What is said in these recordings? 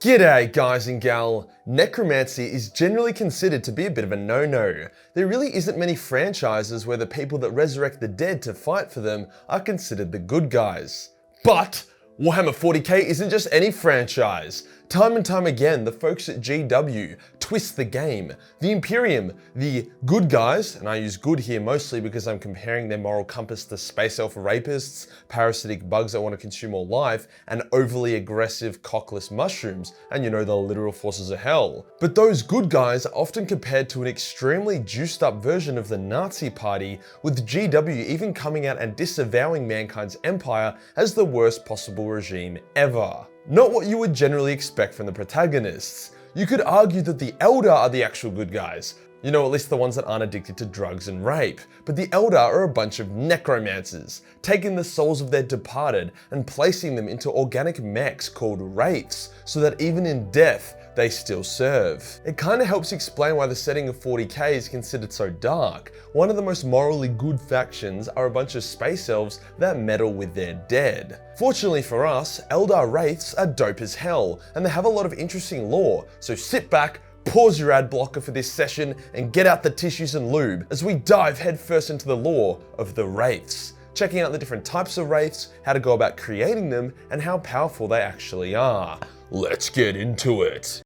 G'day guys and gal. Necromancy is generally considered to be a bit of a no-no. There really isn't many franchises where the people that resurrect the dead to fight for them are considered the good guys. But Warhammer 40k isn't just any franchise. Time and time again, the folks at GW twist the game. The Imperium, the good guys, and I use good here mostly because I'm comparing their moral compass to space elf rapists, parasitic bugs that want to consume all life, and overly aggressive cockless mushrooms, and you know, the literal forces of hell. But those good guys are often compared to an extremely juiced up version of the Nazi party, with GW even coming out and disavowing mankind's empire as the worst possible regime ever. Not what you would generally expect from the protagonists. You could argue that the Elder are the actual good guys. You know, at least the ones that aren't addicted to drugs and rape. But the Elder are a bunch of necromancers, taking the souls of their departed and placing them into organic mechs called wraiths, so that even in death, they still serve. It kinda helps explain why the setting of 40k is considered so dark. One of the most morally good factions are a bunch of space elves that meddle with their dead. Fortunately for us, Eldar wraiths are dope as hell, and they have a lot of interesting lore, so sit back, pause your ad blocker for this session, and get out the tissues and lube as we dive headfirst into the lore of the wraiths, checking out the different types of wraiths, how to go about creating them, and how powerful they actually are. Let's get into it.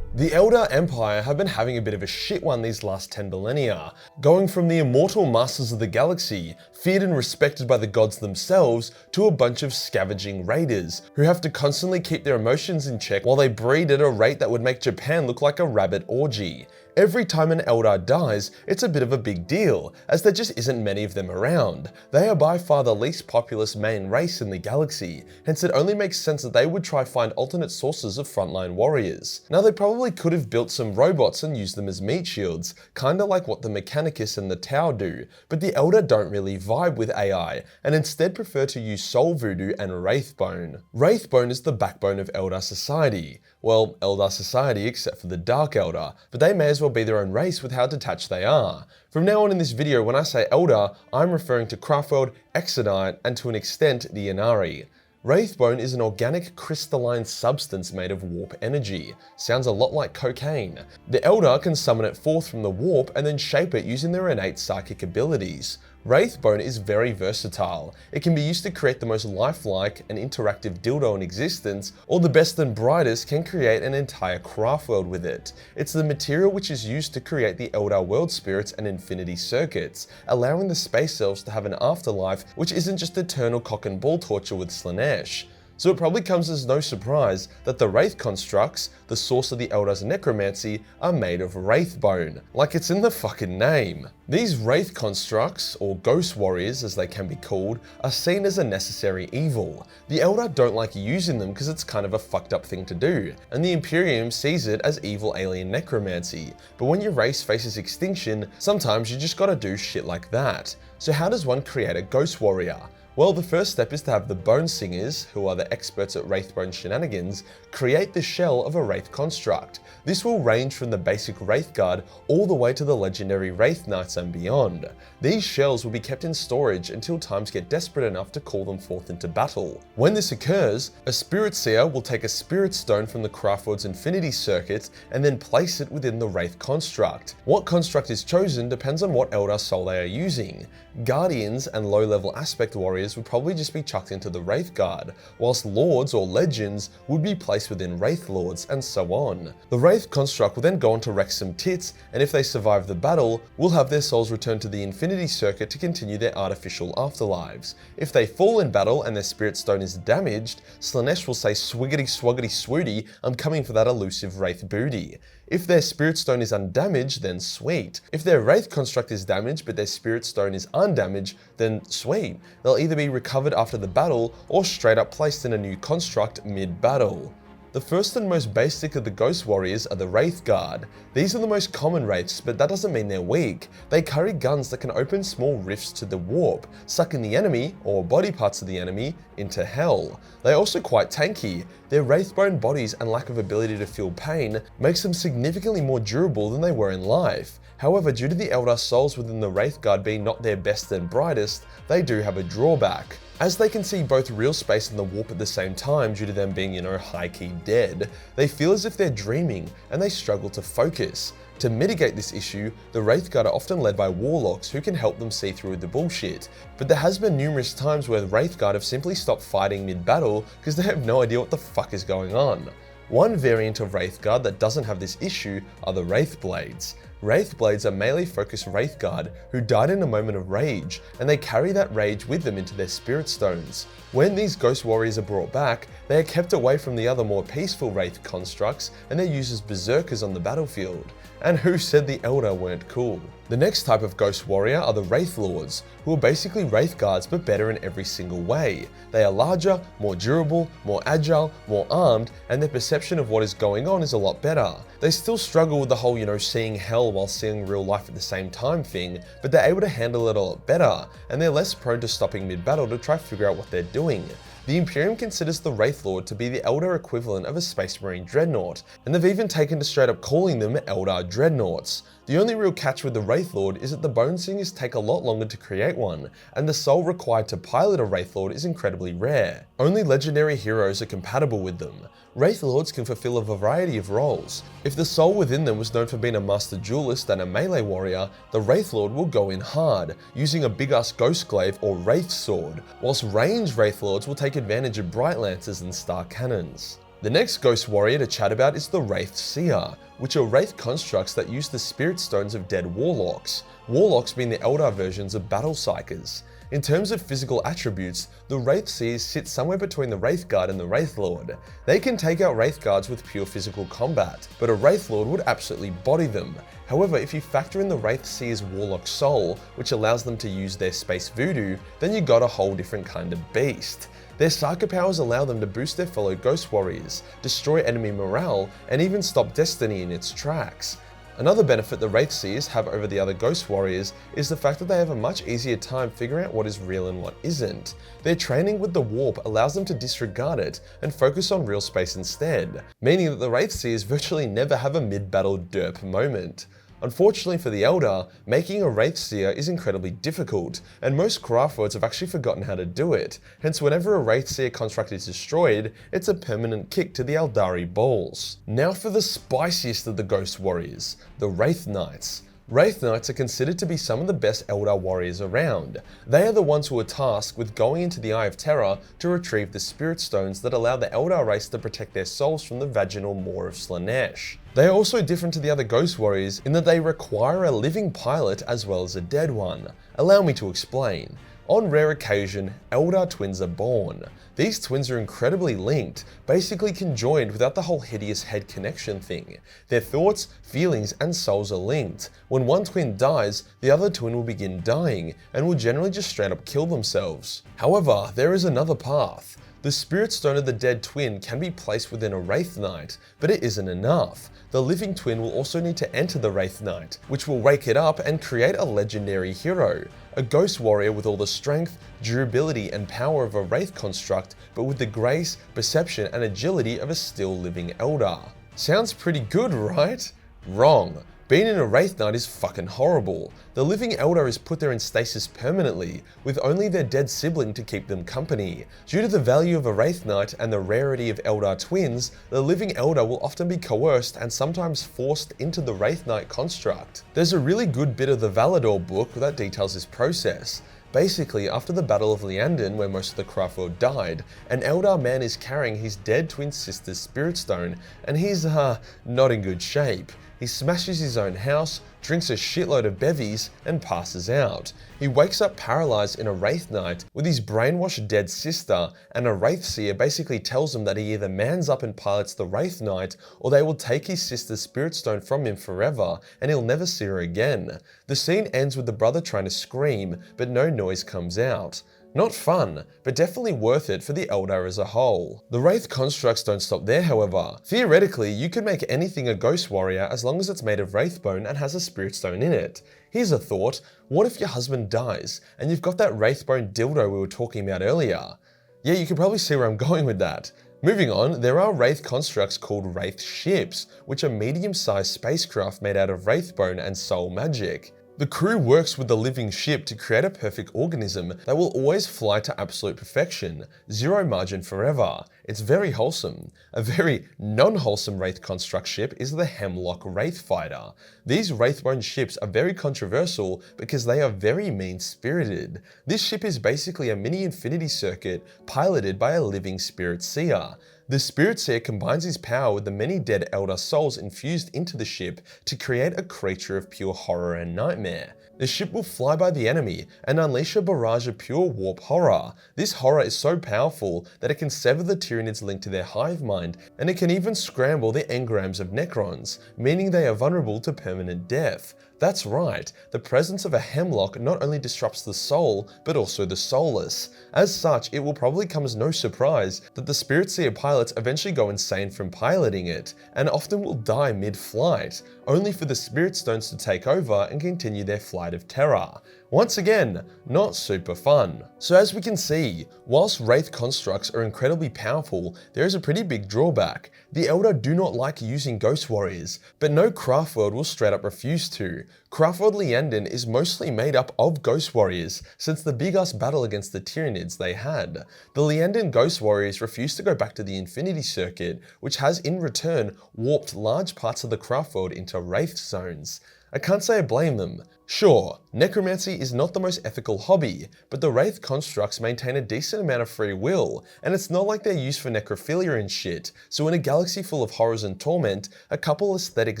The Eldar Empire have been having a bit of a shit one these last 10 millennia, going from the immortal masters of the galaxy, feared and respected by the gods themselves, to a bunch of scavenging raiders, who have to constantly keep their emotions in check while they breed at a rate that would make Japan look like a rabbit orgy. Every time an Eldar dies, it's a bit of a big deal, as there just isn't many of them around. They are by far the least populous main race in the galaxy, hence it only makes sense that they would try find alternate sources of frontline warriors. Now they probably could have built some robots and used them as meat shields, kinda like what the Mechanicus and the Tau do, but the Eldar don't really vibe with AI, and instead prefer to use Soul Voodoo and Wraith Bone. Wraith Bone is the backbone of Eldar society. Well, Eldar society except for the Dark Eldar, but they may as well be their own race with how detached they are. From now on in this video, when I say Eldar, I'm referring to Craftworld, Exodite, and to an extent the Inari. Wraith Bone is an organic crystalline substance made of warp energy. Sounds a lot like cocaine. The Eldar can summon it forth from the warp and then shape it using their innate psychic abilities. Wraith Bone is very versatile. It can be used to create the most lifelike and interactive dildo in existence, or the best and brightest can create an entire craft world with it. It's the material which is used to create the Eldar world spirits and infinity circuits, allowing the space elves to have an afterlife which isn't just eternal cock and ball torture with Slaanesh. So it probably comes as no surprise that the Wraith Constructs, the source of the Eldar's necromancy, are made of Wraith Bone, like it's in the fucking name. These Wraith Constructs, or Ghost Warriors as they can be called, are seen as a necessary evil. The Eldar don't like using them because it's kind of a fucked up thing to do, and the Imperium sees it as evil alien necromancy. But when your race faces extinction, sometimes you just gotta do shit like that. So how does one create a Ghost Warrior? Well, the first step is to have the Bone Singers, who are the experts at Wraith Bone shenanigans, create the shell of a Wraith Construct. This will range from the basic Wraith Guard all the way to the legendary Wraith Knights and beyond. These shells will be kept in storage until times get desperate enough to call them forth into battle. When this occurs, a Spirit Seer will take a Spirit Stone from the Craftworld's Infinity Circuit and then place it within the Wraith Construct. What construct is chosen depends on what Eldar soul they are using. Guardians and low-level aspect warriors would probably just be chucked into the Wraith Guard, whilst Lords or Legends would be placed within Wraith Lords, and so on. The Wraith Construct will then go on to wreck some tits, and if they survive the battle, will have their souls returned to the Infinity Circuit to continue their artificial afterlives. If they fall in battle and their Spirit Stone is damaged, Slaanesh will say swiggity swaggity swooty, I'm coming for that elusive Wraith booty. If their Spirit Stone is undamaged, then sweet. If their Wraith Construct is damaged but their Spirit Stone is undamaged, then sweet. They'll either be recovered after the battle or straight up placed in a new construct mid-battle. The first and most basic of the Ghost Warriors are the Wraith Guard. These are the most common wraiths, but that doesn't mean they're weak. They carry guns that can open small rifts to the warp, sucking the enemy, or body parts of the enemy, into hell. They're also quite tanky. Their Wraithbone bodies and lack of ability to feel pain makes them significantly more durable than they were in life. However, due to the Eldar souls within the Wraith Guard being not their best and brightest, they do have a drawback. As they can see both real space and the warp at the same time due to them being, high-key dead, they feel as if they're dreaming and they struggle to focus. To mitigate this issue, the Wraith Guard are often led by warlocks who can help them see through the bullshit, but there has been numerous times where the Wraith Guard have simply stopped fighting mid-battle because they have no idea what the fuck is going on. One variant of Wraith Guard that doesn't have this issue are the Wraith Blades. Wraith Blades are melee-focused Wraith Guard who died in a moment of rage, and they carry that rage with them into their Spirit Stones. When these Ghost Warriors are brought back, they are kept away from the other more peaceful Wraith Constructs, and they're used as berserkers on the battlefield. And who said the Elder weren't cool? The next type of Ghost Warrior are the Wraith Lords, who are basically Wraith Guards but better in every single way. They are larger, more durable, more agile, more armed, and their perception of what is going on is a lot better. They still struggle with the whole, seeing hell while seeing real life at the same time thing, but they're able to handle it a lot better, and they're less prone to stopping mid-battle to try to figure out what they're doing. The Imperium considers the Wraith Lord to be the Elder equivalent of a Space Marine Dreadnought, and they've even taken to straight up calling them Elder Dreadnoughts. The only real catch with the Wraith Lord is that the Bone Singers take a lot longer to create one, and the soul required to pilot a Wraith Lord is incredibly rare. Only legendary heroes are compatible with them. Wraith Lords can fulfill a variety of roles. If the soul within them was known for being a master duelist and a melee warrior, the Wraith Lord will go in hard, using a big-ass Ghost Glaive or Wraith Sword, whilst ranged Wraith Lords will take advantage of Bright Lances and Star Cannons. The next Ghost Warrior to chat about is the Wraith Seer, which are Wraith Constructs that use the Spirit Stones of dead Warlocks, Warlocks being the Eldar versions of Battle Psychers. In terms of physical attributes, the Wraith Seers sit somewhere between the Wraith Guard and the Wraith Lord. They can take out Wraith Guards with pure physical combat, but a Wraith Lord would absolutely body them. However, if you factor in the Wraith Seer's Warlock Soul, which allows them to use their Space Voodoo, then you got a whole different kind of beast. Their Psycho powers allow them to boost their fellow Ghost Warriors, destroy enemy morale, and even stop Destiny in its tracks. Another benefit the Wraith Seers have over the other Ghost Warriors is the fact that they have a much easier time figuring out what is real and what isn't. Their training with the Warp allows them to disregard it and focus on real space instead, meaning that the Wraith Seers virtually never have a mid-battle derp moment. Unfortunately for the Elder, making a Wraith Seer is incredibly difficult, and most Craftworlds have actually forgotten how to do it, hence whenever a Wraith Seer construct is destroyed, it's a permanent kick to the Eldari balls. Now for the spiciest of the Ghost Warriors, the Wraith Knights. Wraith Knights are considered to be some of the best Eldar warriors around. They are the ones who are tasked with going into the Eye of Terror to retrieve the Spirit Stones that allow the Eldar race to protect their souls from the vaginal maw of Slaanesh. They are also different to the other Ghost Warriors in that they require a living pilot as well as a dead one. Allow me to explain. On rare occasion, Eldar twins are born. These twins are incredibly linked, basically conjoined without the whole hideous head connection thing. Their thoughts, feelings, and souls are linked. When one twin dies, the other twin will begin dying, and will generally just straight up kill themselves. However, there is another path. The Spirit Stone of the dead twin can be placed within a Wraith Knight, but it isn't enough. The living twin will also need to enter the Wraith Knight, which will wake it up and create a legendary hero. A Ghost Warrior with all the strength, durability, and power of a Wraith Construct, but with the grace, perception, and agility of a still living Eldar. Sounds pretty good, right? Wrong. Being in a Wraith Knight is fucking horrible. The living Eldar is put there in stasis permanently, with only their dead sibling to keep them company. Due to the value of a Wraith Knight and the rarity of Eldar twins, the living Eldar will often be coerced and sometimes forced into the Wraith Knight construct. There's a really good bit of the Valador book that details this process. Basically, after the Battle of Liandon, where most of the Craftworld died, an Eldar man is carrying his dead twin sister's Spirit Stone, and he's not in good shape. He smashes his own house, drinks a shitload of bevies, and passes out. He wakes up paralyzed in a Wraith Knight with his brainwashed dead sister, and a Wraith Seer basically tells him that he either mans up and pilots the Wraith Knight, or they will take his sister's Spirit Stone from him forever, and he'll never see her again. The scene ends with the brother trying to scream, but no noise comes out. Not fun, but definitely worth it for the Eldar as a whole. The Wraith Constructs don't stop there, however. Theoretically, you could make anything a Ghost Warrior as long as it's made of Wraith Bone and has a Spirit Stone in it. Here's a thought: what if your husband dies, and you've got that Wraith Bone dildo we were talking about earlier? Yeah, you can probably see where I'm going with that. Moving on, there are Wraith Constructs called Wraith Ships, which are medium-sized spacecraft made out of Wraith Bone and Soul Magic. The crew works with the living ship to create a perfect organism that will always fly to absolute perfection, zero margin forever. It's very wholesome. A very non-wholesome Wraith Construct ship is the Hemlock Wraith Fighter. These Wraith Bone ships are very controversial because they are very mean-spirited. This ship is basically a mini infinity circuit piloted by a living spirit seer. The Spirit Seer combines his power with the many dead Elder Souls infused into the ship to create a creature of pure horror and nightmare. The ship will fly by the enemy and unleash a barrage of pure warp horror. This horror is so powerful that it can sever the Tyranids linked to their hive mind, and it can even scramble the engrams of Necrons, meaning they are vulnerable to permanent death. That's right, the presence of a Hemlock not only disrupts the soul, but also the soulless. As such, it will probably come as no surprise that the Spirit Seer pilots eventually go insane from piloting it, and often will die mid-flight, only for the Spirit Stones to take over and continue their flight of terror. Once again, not super fun. So as we can see, whilst Wraith Constructs are incredibly powerful, there is a pretty big drawback. The Elder do not like using Ghost Warriors, but no Craftworld will straight up refuse to. Craftworld Liandon is mostly made up of Ghost Warriors, since the big ass battle against the Tyranids they had. The Liandon Ghost Warriors refused to go back to the Infinity Circuit, which has in return warped large parts of the Craftworld into Wraith zones. I can't say I blame them. Sure, Necromancy is not the most ethical hobby, but the Wraith Constructs maintain a decent amount of free will, and it's not like they're used for necrophilia and shit, so in a galaxy full of horrors and torment, a couple aesthetic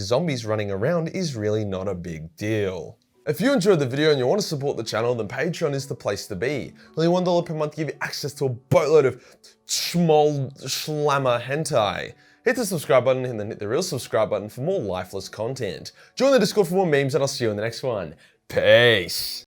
zombies running around is really not a big deal. If you enjoyed the video and you want to support the channel, then Patreon is the place to be. Only $1 per month to give you access to a boatload of schmol schlammer hentai. Hit the subscribe button and then hit the real subscribe button for more lifeless content. Join the Discord for more memes and I'll see you in the next one. Peace.